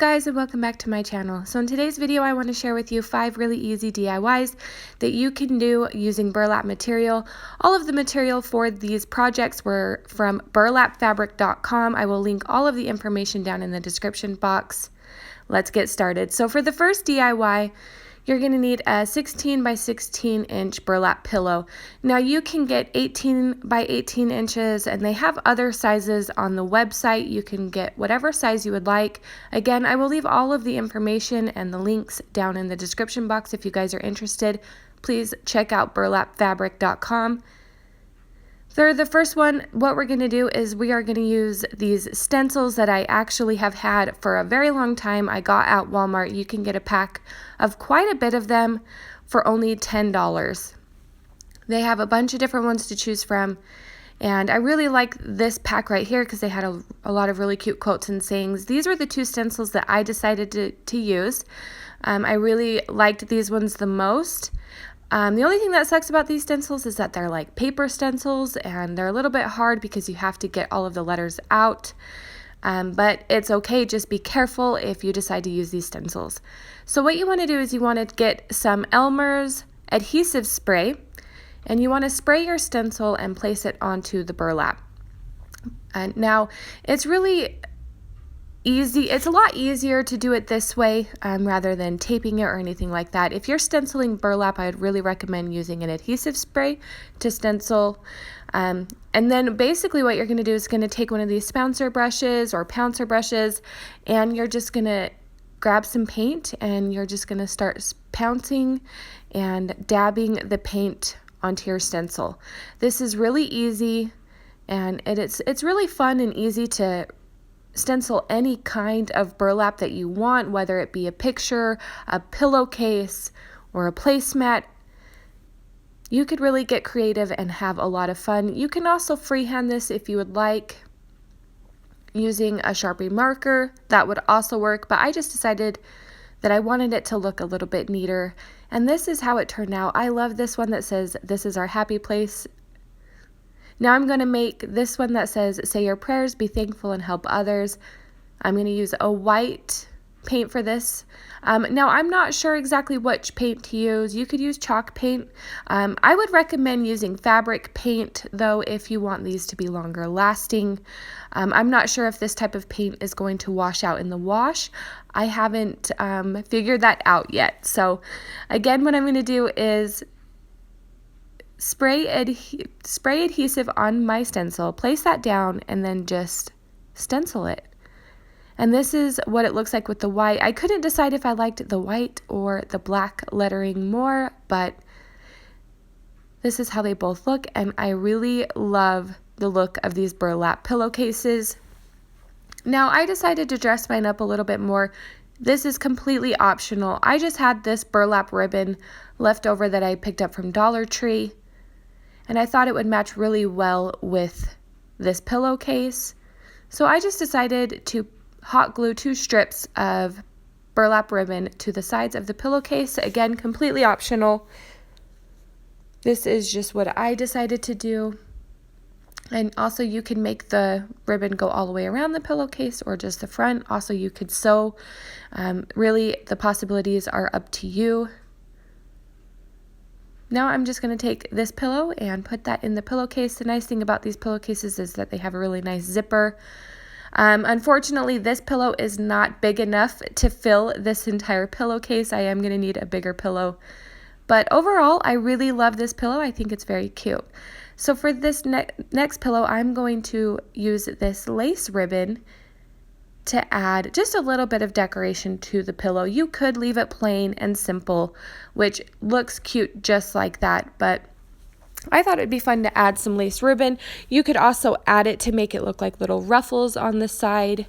guys, and welcome back to my channel. So in today's video I want to share with you 5 really easy DIYs that you can do using burlap material. All of the material for these projects were from burlapfabric.com. I will link all of the information down in the description box. Let's get started. So for the first DIY, you're going to need a 16 by 16 inch burlap pillow. Now you can get 18 by 18 inches and they have other sizes on the website. You can get whatever size you would like. Again, I will leave all of the information and the links down in the description box if you guys are interested. Please check out burlapfabric.com. For the first one, what we're going to do is we are going to use these stencils that I actually have had for a very long time. I got at Walmart. You can get a pack of quite a bit of them for only $10. They have a bunch of different ones to choose from. And I really like this pack right here because they had a lot of really cute quotes and sayings. These were the 2 stencils that I decided to use. I really liked these ones the most. The only thing that sucks about these stencils is that they're like paper stencils and they're a little bit hard because you have to get all of the letters out. But it's okay, just be careful if you decide to use these stencils. So what you want to do is you want to get some Elmer's adhesive spray and you want to spray your stencil and place it onto the burlap. And now it's really easy. It's a lot easier to do it this way rather than taping it or anything like that. If you're stenciling burlap, I would really recommend using an adhesive spray to stencil. And then basically what you're going to do is going to take one of these bouncer brushes or pouncer brushes and you're just going to grab some paint and you're just going to start pouncing and dabbing the paint onto your stencil. This is really easy and it's really fun and easy to stencil any kind of burlap that you want, whether it be a picture, a pillowcase, or a placemat. You could really get creative and have a lot of fun. You can also freehand this if you would like using a Sharpie marker. That would also work, but I just decided that I wanted it to look a little bit neater. And this is how it turned out. I love this one that says, "This is our happy place." Now I'm going to make this one that says, "Say your prayers, be thankful, and help others." I'm going to use a white paint for this. Now I'm not sure exactly which paint to use. You could use chalk paint. I would recommend using fabric paint though if you want these to be longer lasting. I'm not sure if this type of paint is going to wash out in the wash. I haven't figured that out yet. So again, what I'm going to do is spray adhesive on my stencil, place that down, and then just stencil it. And this is what it looks like with the white. I couldn't decide if I liked the white or the black lettering more, but this is how they both look, and I really love the look of these burlap pillowcases. Now I decided to dress mine up a little bit more. This is completely optional. I just had this burlap ribbon left over that I picked up from Dollar Tree. And I thought it would match really well with this pillowcase. So I just decided to hot glue 2 strips of burlap ribbon to the sides of the pillowcase. Again, completely optional. This is just what I decided to do. And also you can make the ribbon go all the way around the pillowcase or just the front. Also you could sew. Really, the possibilities are up to you. Now I'm just going to take this pillow and put that in the pillowcase. The nice thing about these pillowcases is that they have a really nice zipper. Unfortunately, this pillow is not big enough to fill this entire pillowcase. I am going to need a bigger pillow. But overall, I really love this pillow. I think it's very cute. So for this next pillow, I'm going to use this lace ribbon to add just a little bit of decoration to the pillow. You could leave it plain and simple, which looks cute just like that, but I thought it'd be fun to add some lace ribbon. You could also add it to make it look like little ruffles on the side.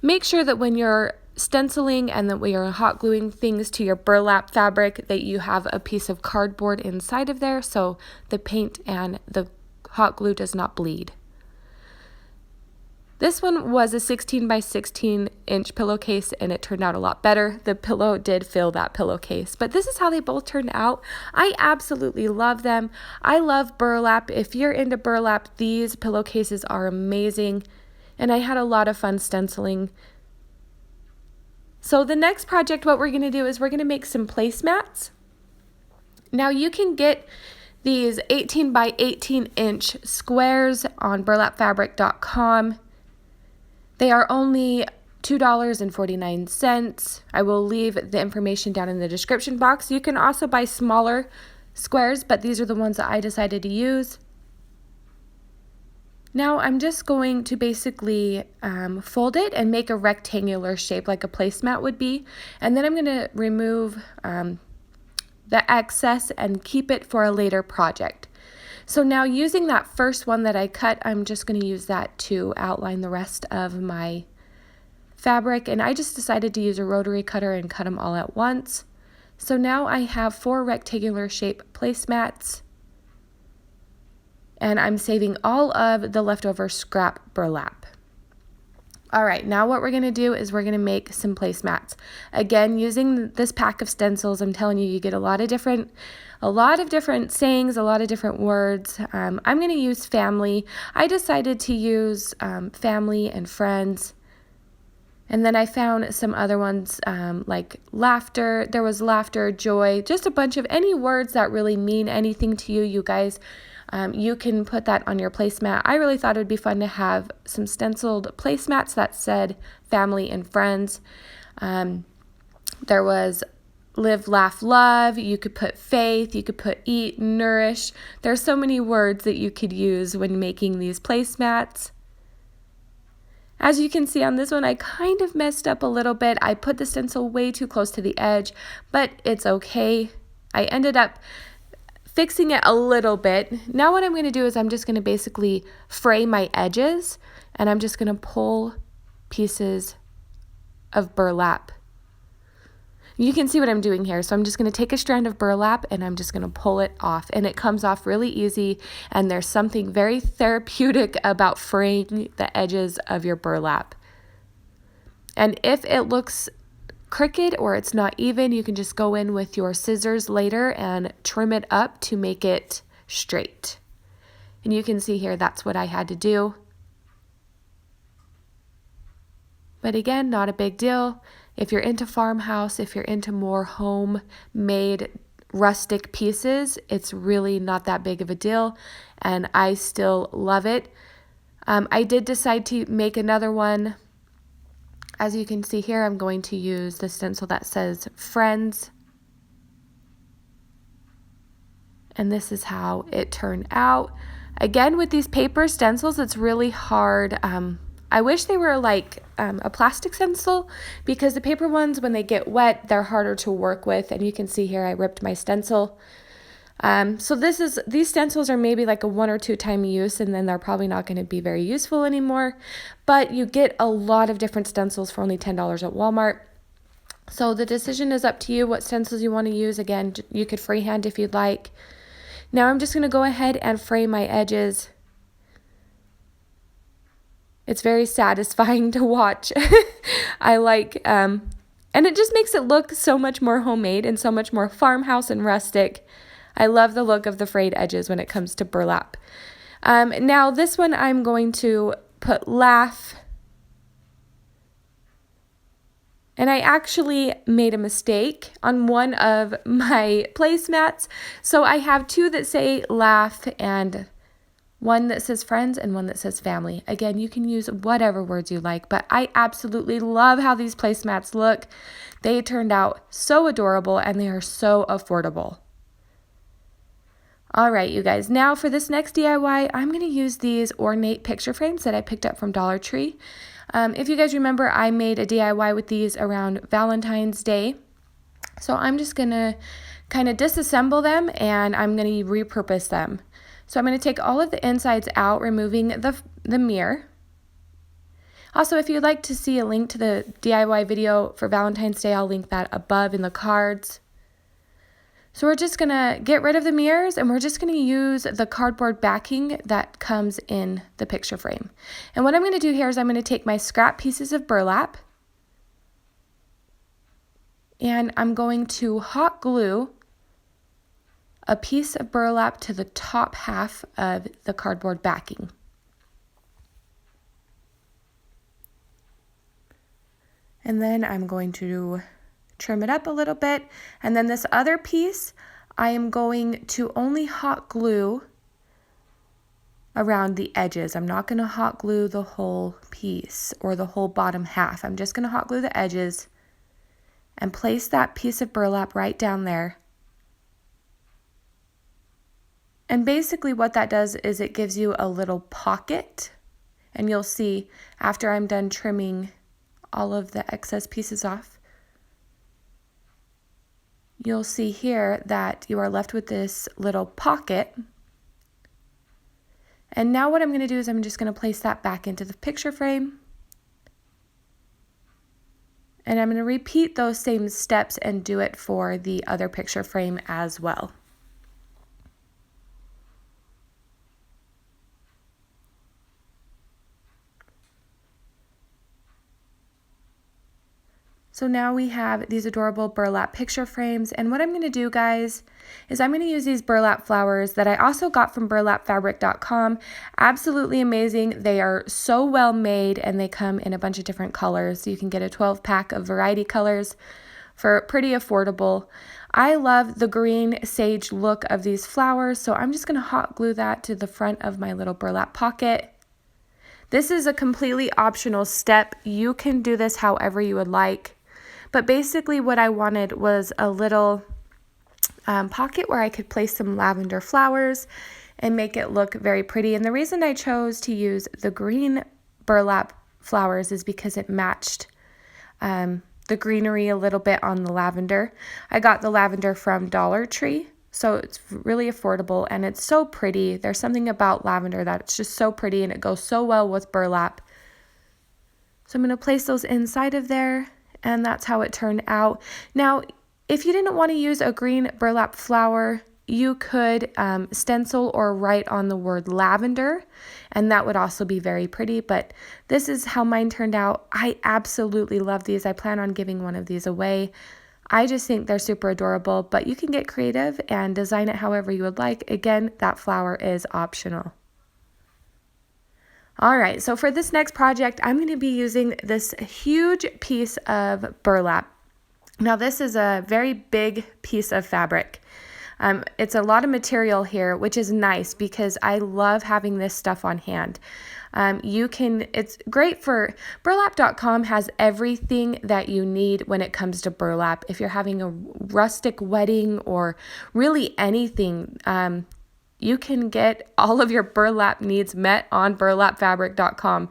Make sure that when you're stenciling and that when you're hot gluing things to your burlap fabric that you have a piece of cardboard inside of there so the paint and the hot glue does not bleed. This one was a 16 by 16 inch pillowcase and it turned out a lot better. The pillow did fill that pillowcase, but this is how they both turned out. I absolutely love them. I love burlap. If you're into burlap, these pillowcases are amazing. And I had a lot of fun stenciling So the next project, what we're going to do is we're going to make some placemats. Now you can get these 18 by 18 inch squares on burlapfabric.com. They are only $2.49. I will leave the information down in the description box. You can also buy smaller squares, but these are the ones that I decided to use. Now I'm just going to basically fold it and make a rectangular shape like a placemat would be. And then I'm going to remove the excess and keep it for a later project. So now using that first one that I cut, I'm just going to use that to outline the rest of my fabric. And I just decided to use a rotary cutter and cut them all at once. So now I have 4 rectangular shape placemats. And I'm saving all of the leftover scrap burlap. All right, now what we're going to do is we're going to make some placemats. Again, using this pack of stencils, I'm telling you, you get a lot of different sayings, a lot of different words. I'm going to use family. I decided to use family and friends. And then I found some other ones like laughter. There was laughter, joy, just a bunch of any words that really mean anything to you, you guys. You can put that on your placemat. I really thought it would be fun to have some stenciled placemats that said family and friends. There was live, laugh, love. You could put faith. You could put eat, nourish. There's so many words that you could use when making these placemats. As you can see on this one, I kind of messed up a little bit. I put the stencil way too close to the edge, but it's okay. I ended up fixing it a little bit. Now what I'm going to do is I'm just going to basically fray my edges, and I'm just going to pull pieces of burlap. You can see what I'm doing here. So I'm just going to take a strand of burlap and I'm just going to pull it off, and it comes off really easy, and there's something very therapeutic about fraying the edges of your burlap. And if it looks crooked or it's not even, you can just go in with your scissors later and trim it up to make it straight. And you can see here that's what I had to do. But again, not a big deal. If you're into farmhouse, if you're into more homemade rustic pieces, it's really not that big of a deal, and I still love it. I did decide to make another one. As you can see here, I'm going to use the stencil that says friends. And this is how it turned out. Again, with these paper stencils, it's really hard. I wish they were like a plastic stencil, because the paper ones, when they get wet, they're harder to work with. And you can see here I ripped my stencil. So these stencils are maybe like a 1 or 2 time use, and then they're probably not going to be very useful anymore. But you get a lot of different stencils for only $10 at Walmart. So the decision is up to you what stencils you want to use. Again, you could freehand if you'd like. Now I'm just going to go ahead and fray my edges. It's very satisfying to watch. I like, and it just makes it look so much more homemade and so much more farmhouse and rustic. I love the look of the frayed edges when it comes to burlap. Now this one I'm going to put laugh. And I actually made a mistake on one of my placemats. So I have 2 that say laugh and 1 that says friends and 1 that says family. Again, you can use whatever words you like, but I absolutely love how these placemats look. They turned out so adorable, and they are so affordable. All right, you guys, now for this next DIY, I'm going to use these ornate picture frames that I picked up from Dollar Tree. If you guys remember, I made a DIY with these around Valentine's Day. So I'm just going to kind of disassemble them, and I'm going to repurpose them. So I'm going to take all of the insides out, removing the mirror. Also, if you'd like to see a link to the DIY video for Valentine's Day, I'll link that above in the cards. So we're just going to get rid of the mirrors, and we're just going to use the cardboard backing that comes in the picture frame. And what I'm going to do here is I'm going to take my scrap pieces of burlap, and I'm going to hot glue a piece of burlap to the top half of the cardboard backing. And then I'm going to trim it up a little bit. And then this other piece, I am going to only hot glue around the edges. I'm not going to hot glue the whole piece or the whole bottom half. I'm just going to hot glue the edges and place that piece of burlap right down there. And basically what that does is it gives you a little pocket, and you'll see after I'm done trimming all of the excess pieces off, you'll see here that you are left with this little pocket. And now what I'm going to do is I'm just going to place that back into the picture frame. And I'm going to repeat those same steps and do it for the other picture frame as well. So now we have these adorable burlap picture frames, and what I'm going to do, guys, is I'm going to use these burlap flowers that I also got from burlapfabric.com. Absolutely amazing. They are so well made, and they come in a bunch of different colors. So you can get a 12-pack of variety colors for pretty affordable. I love the green sage look of these flowers, so I'm just going to hot glue that to the front of my little burlap pocket. This is a completely optional step. You can do this however you would like. But basically what I wanted was a little pocket where I could place some lavender flowers and make it look very pretty. And the reason I chose to use the green burlap flowers is because it matched the greenery a little bit on the lavender. I got the lavender from Dollar Tree, so it's really affordable and it's so pretty. There's something about lavender that it's just so pretty and it goes so well with burlap. So I'm going to place those inside of there. And that's how it turned out. Now, if you didn't want to use a green burlap flower, you could stencil or write on the word lavender, and that would also be very pretty. But this is how mine turned out. I absolutely love these. I plan on giving one of these away. I just think they're super adorable, but you can get creative and design it however you would like. Again, that flower is optional. All right, so for this next project, I'm going to be using this huge piece of burlap. Now, this is a very big piece of fabric. It's a lot of material here, which is nice because I love having this stuff on hand. It's great for, burlap.com has everything that you need when it comes to burlap. If you're having a rustic wedding or really anything, you can get all of your burlap needs met on burlapfabric.com.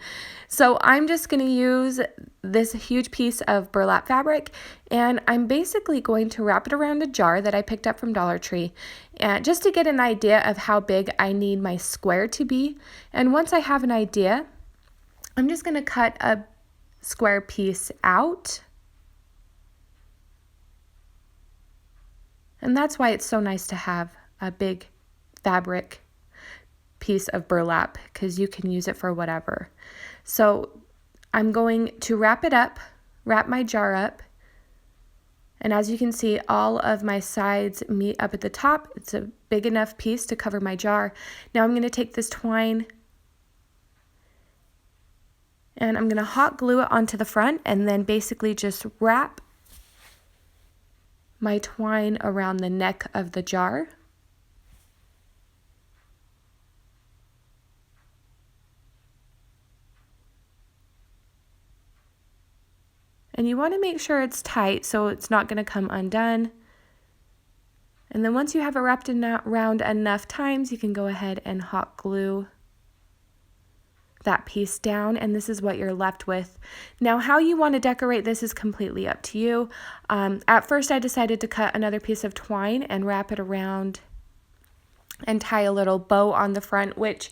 So I'm just going to use this huge piece of burlap fabric, and I'm basically going to wrap it around a jar that I picked up from Dollar Tree, and just to get an idea of how big I need my square to be. And once I have an idea, I'm just going to cut a square piece out. And that's why it's so nice to have a big fabric piece of burlap, because you can use it for whatever. So I'm going to wrap my jar up, and as you can see, all of my sides meet up at the top. It's a big enough piece to cover my jar. Now I'm going to take this twine and I'm going to hot glue it onto the front, and then basically just wrap my twine around the neck of the jar. And you want to make sure it's tight so it's not going to come undone. And then once you have it wrapped around enough times, you can go ahead and hot glue that piece down, and this is what you're left with. Now, how you want to decorate this is completely up to you. At first I decided to cut another piece of twine and wrap it around and tie a little bow on the front, which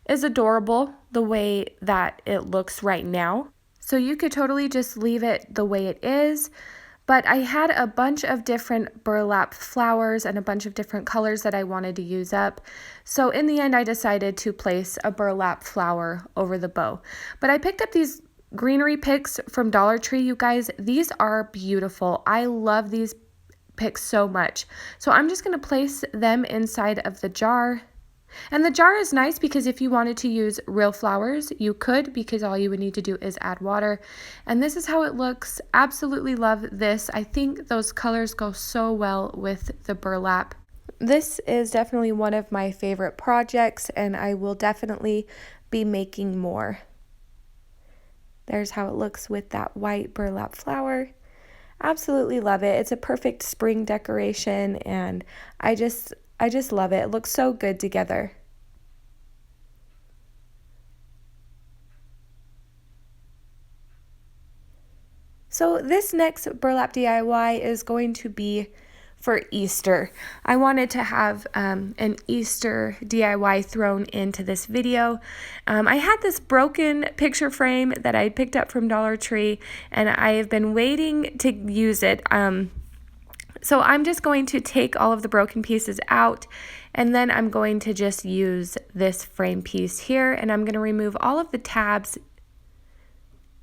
is adorable the way that it looks right now. So you could totally just leave it the way it is, but I had a bunch of different burlap flowers and a bunch of different colors that I wanted to use up. So in the end, I decided to place a burlap flower over the bow. But I picked up these greenery picks from Dollar Tree, you guys. These are beautiful. I love these picks so much. So I'm just going to place them inside of the jar. And the jar is nice because if you wanted to use real flowers, you could, because all you would need to do is add water. And this is how it looks. Absolutely love this. I think those colors go so well with the burlap. This is definitely one of my favorite projects, and I will definitely be making more. There's how it looks with that white burlap flower. Absolutely love it. It's a perfect spring decoration, and I just love it. It looks so good together. So this next burlap DIY is going to be for Easter. I wanted to have an Easter DIY thrown into this video. I had this broken picture frame that I picked up from Dollar Tree, and I have been waiting to use it. So I'm just going to take all of the broken pieces out, and then I'm going to just use this frame piece here, and I'm going to remove all of the tabs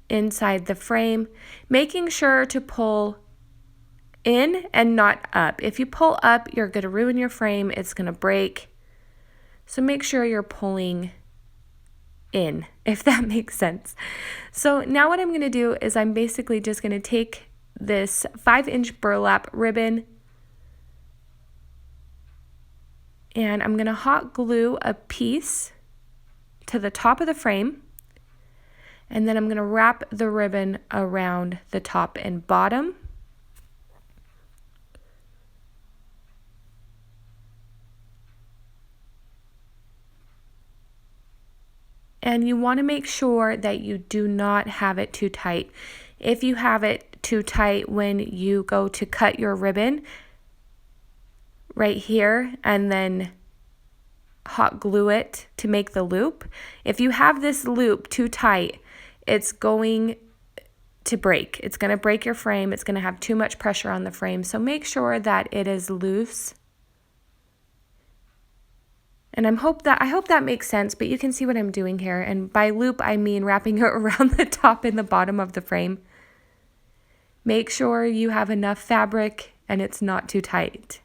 inside the frame, making sure to pull in and not up. If you pull up, you're going to ruin your frame. It's going to break. So make sure you're pulling in, if that makes sense. So now what I'm going to do is I'm basically just going to take this 5-inch burlap ribbon, and I'm going to hot glue a piece to the top of the frame, and then I'm going to wrap the ribbon around the top and bottom. And you want to make sure that you do not have it too tight. If you have it too tight when you go to cut your ribbon right here and then hot glue it to make the loop, if you have this loop too tight, it's going to break. It's going to break your frame. It's going to have too much pressure on the frame. So make sure that it is loose. And I hope that makes sense, but you can see what I'm doing here. And by loop, I mean wrapping it around the top and the bottom of the frame. Make sure you have enough fabric and it's not too tight.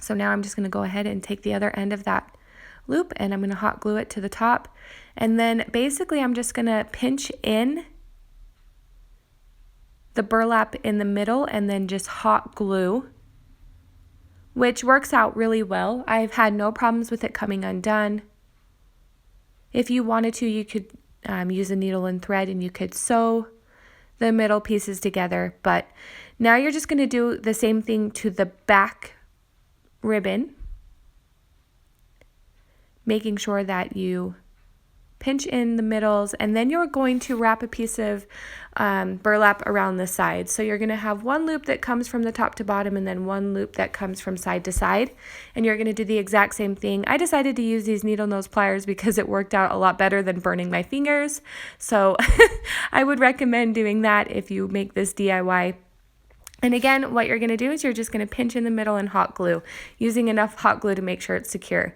So now I'm just going to go ahead and take the other end of that loop, and I'm going to hot glue it to the top. And then basically I'm just going to pinch in the burlap in the middle and then just hot glue, which works out really well. I've had no problems with it coming undone. If you wanted to, you could use a needle and thread and you could sew the middle pieces together. But now you're just going to do the same thing to the back ribbon, making sure that you pinch in the middles, and then you're going to wrap a piece of burlap around the sides. So you're going to have one loop that comes from the top to bottom and then one loop that comes from side to side, and you're going to do the exact same thing. I decided to use these needle nose pliers because it worked out a lot better than burning my fingers, so I would recommend doing that if you make this DIY. And again, what you're going to do is you're just going to pinch in the middle and hot glue, using enough hot glue to make sure it's secure.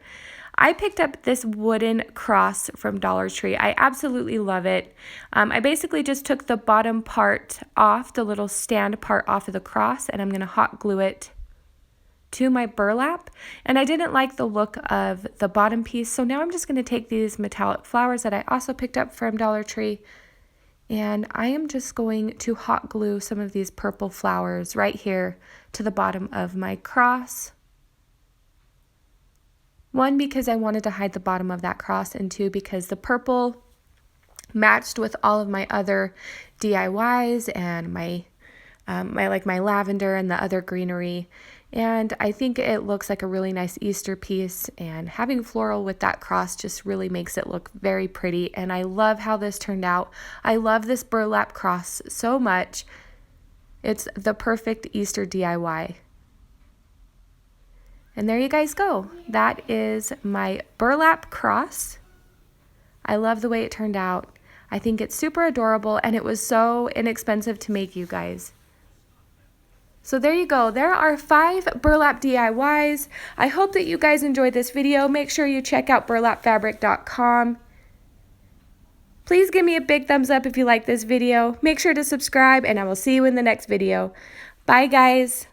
I picked up this wooden cross from Dollar Tree. I absolutely love it. I basically just took the bottom part off, the little stand part off of the cross, and I'm going to hot glue it to my burlap. And I didn't like the look of the bottom piece, so now I'm just going to take these metallic flowers that I also picked up from Dollar Tree, and I am just going to hot glue some of these purple flowers right here to the bottom of my cross. One, because I wanted to hide the bottom of that cross, and two, because the purple matched with all of my other DIYs and my lavender and the other greenery. And I think it looks like a really nice Easter piece, and having floral with that cross just really makes it look very pretty. And I love how this turned out. I love this burlap cross so much. It's the perfect Easter DIY. And there you guys go. That is my burlap cross. I love the way it turned out. I think it's super adorable, and it was so inexpensive to make, you guys. So there you go. There are 5 burlap DIYs. I hope that you guys enjoyed this video. Make sure you check out burlapfabric.com. Please give me a big thumbs up if you like this video. Make sure to subscribe, and I will see you in the next video. Bye, guys.